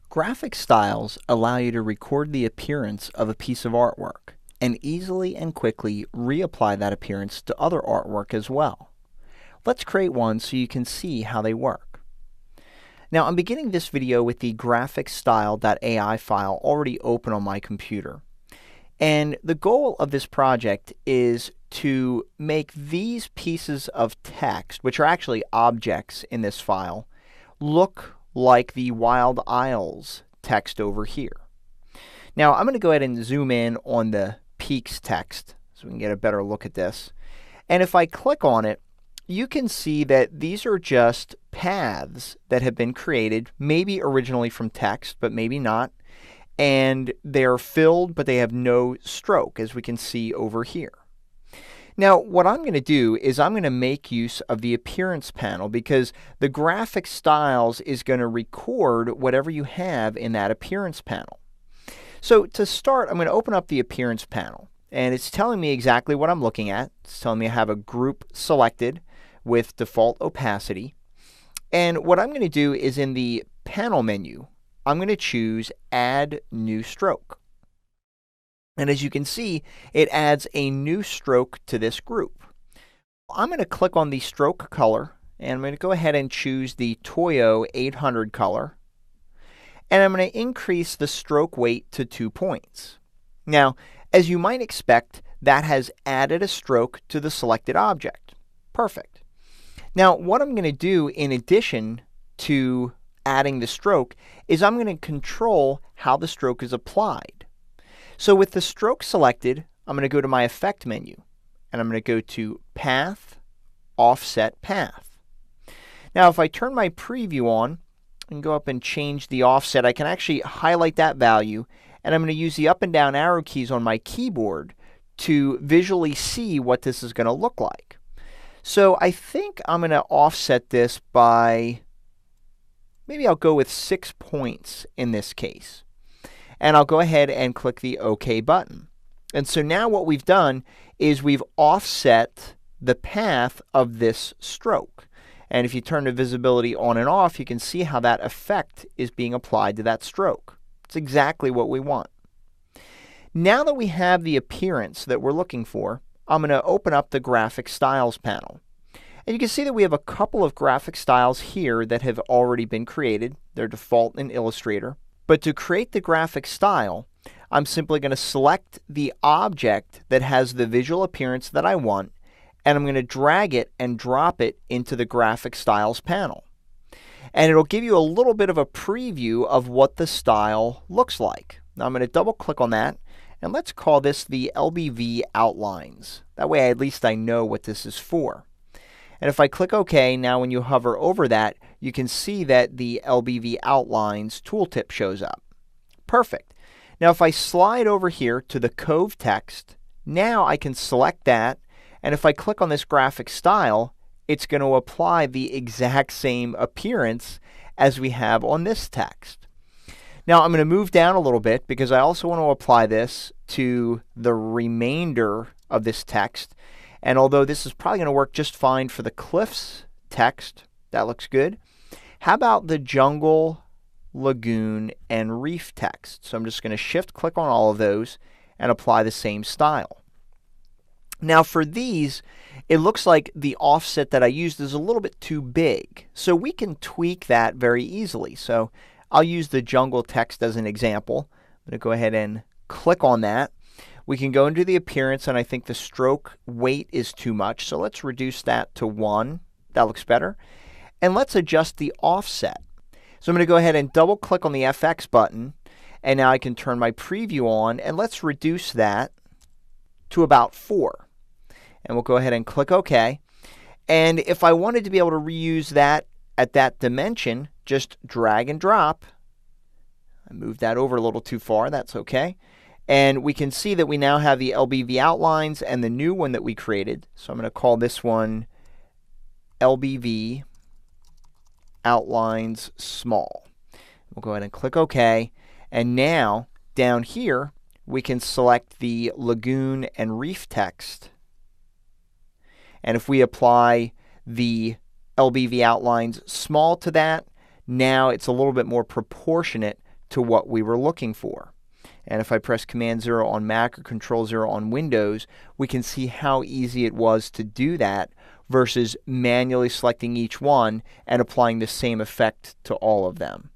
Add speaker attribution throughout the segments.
Speaker 1: Graphic styles allow you to record the appearance of a piece of artwork and easily and quickly reapply that appearance to other artwork as well. Let's create one so you can see how they work. Now, I'm beginning this video with the graphicstyle.ai file already open on my computer. And the goal of this project is to make these pieces of text, which are actually objects in this file, look like the Wild Isles text over here. Now, I'm going to go ahead and zoom in on the peaks text so we can get a better look at this. And if I click on it, you can see that these are just paths that have been created, maybe originally from text, but maybe not. And they're filled, but they have no stroke, as we can see over here. Now, what I'm going to do is I'm going to make use of the Appearance panel because the Graphic Styles is going to record whatever you have in that Appearance panel. So to start, I'm going to open up the Appearance panel, and it's telling me exactly what I'm looking at. It's telling me I have a group selected with default opacity. And what I'm going to do is in the panel menu, I'm going to choose Add New Stroke. And as you can see, it adds a new stroke to this group. I'm going to click on the stroke color, and I'm going to go ahead and choose the Toyo 800 color. And I'm going to increase the stroke weight to 2 points. Now, as you might expect, that has added a stroke to the selected object. Perfect. Now, what I'm going to do in addition to adding the stroke is I'm going to control how the stroke is applied. So with the stroke selected, I'm going to go to my Effect menu, and I'm going to go to Path, Offset Path. Now, if I turn my preview on and go up and change the offset, I can actually highlight that value, and I'm going to use the up and down arrow keys on my keyboard to visually see what this is going to look like. So I think I'm going to offset this by, maybe I'll go with 6 points in this case. And I'll go ahead and click the OK button. And so now what we've done is we've offset the path of this stroke. And if you turn the visibility on and off, you can see how that effect is being applied to that stroke. It's exactly what we want. Now that we have the appearance that we're looking for, I'm going to open up the Graphic Styles panel. And you can see that we have a couple of graphic styles here that have already been created. They're default in Illustrator. But to create the graphic style, I'm simply going to select the object that has the visual appearance that I want, and I'm going to drag it and drop it into the Graphic Styles panel. And it'll give you a little bit of a preview of what the style looks like. Now I'm going to double click on that, and let's call this the LBV Outlines. That way at least I know what this is for. And if I click OK, now when you hover over that, you can see that the LBV Outlines tooltip shows up. Perfect. Now if I slide over here to the Cove text, now I can select that, and if I click on this graphic style, it's going to apply the exact same appearance as we have on this text. Now I'm going to move down a little bit because I also want to apply this to the remainder of this text. And although this is probably going to work just fine for the cliffs text, that looks good. How about the jungle, lagoon, and reef text? So I'm just going to shift click on all of those and apply the same style. Now for these, it looks like the offset that I used is a little bit too big. So we can tweak that very easily. So I'll use the jungle text as an example. I'm going to go ahead and click on that. We can go into the appearance, and I think the stroke weight is too much, so let's reduce that to 1. That looks better. And let's adjust the offset. So I'm going to go ahead and double click on the FX button, and now I can turn my preview on, and let's reduce that to about 4. And we'll go ahead and click OK. And if I wanted to be able to reuse that at that dimension, just drag and drop. I moved that over a little too far, that's okay. And we can see that we now have the LBV Outlines and the new one that we created. So I'm going to call this one LBV Outlines Small. We'll go ahead and click OK. And now, down here, we can select the lagoon and reef text. And if we apply the LBV Outlines Small to that, now it's a little bit more proportionate to what we were looking for. And if I press Command 0 on Mac or Control 0 on Windows, we can see how easy it was to do that versus manually selecting each one and applying the same effect to all of them.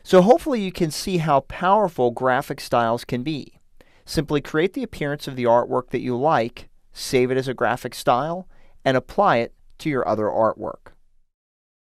Speaker 1: So hopefully you can see how powerful graphic styles can be. Simply create the appearance of the artwork that you like, save it as a graphic style, and apply it to your other artwork.